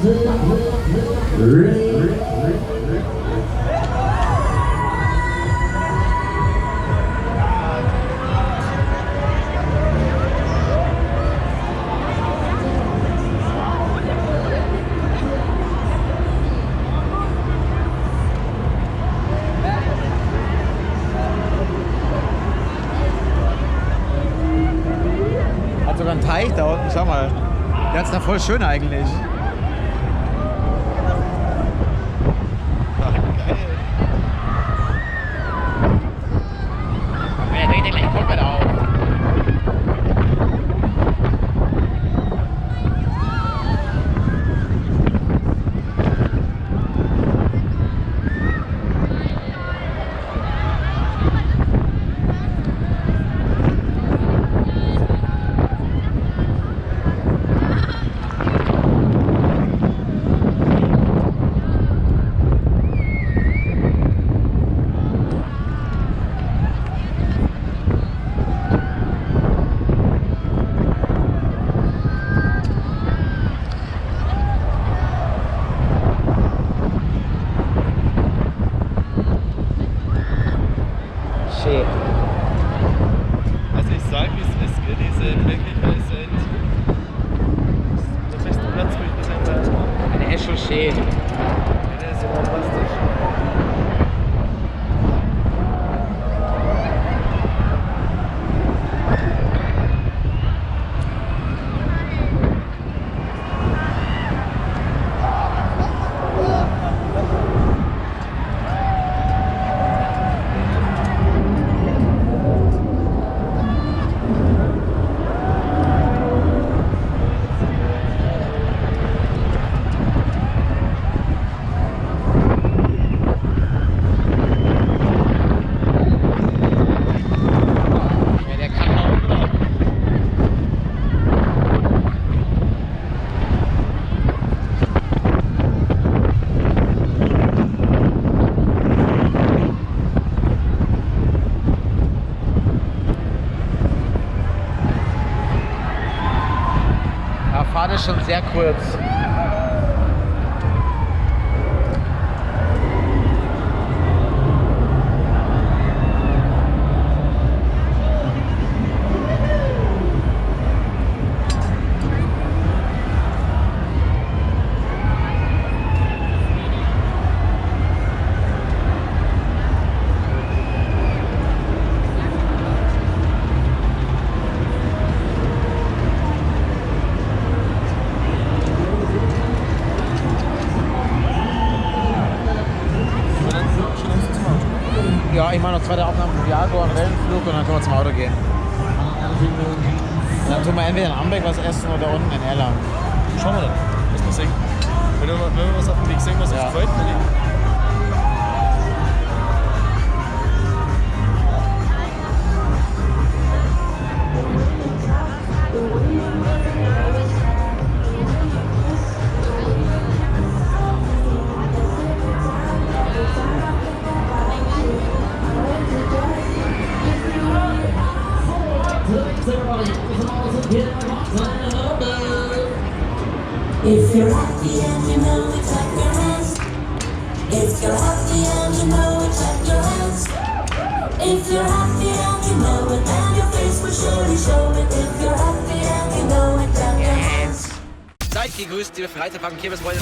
Hat sogar einen Teich da unten, schau mal. Der ist da voll schön eigentlich. Also ich sag, wie es ist, gell? Diese Bergkrichweih sind der beste Platz, wo ich das einfach... Der ist schon schön. Der ist ja fantastisch. Fahrt ist schon sehr kurz. Ja, ich mache noch zweite Aufnahmen vom Jaguar und Wellenflug und dann können wir zum Auto gehen. Und dann tun wir entweder in Amberg was essen oder unten in Erlangen. Schauen wir dann, was wir sehen. Wenn wir was auf dem Weg sehen, was uns gefällt, If you're happy and you know it, clap your hands. If you're happy and you know it, clap your hands. If you're happy and you know it, then your face will surely show it. If you're happy and you know it, clap your hands. Seid gegrüßt, liebe Freizeitpark- und Kirmesfreunde.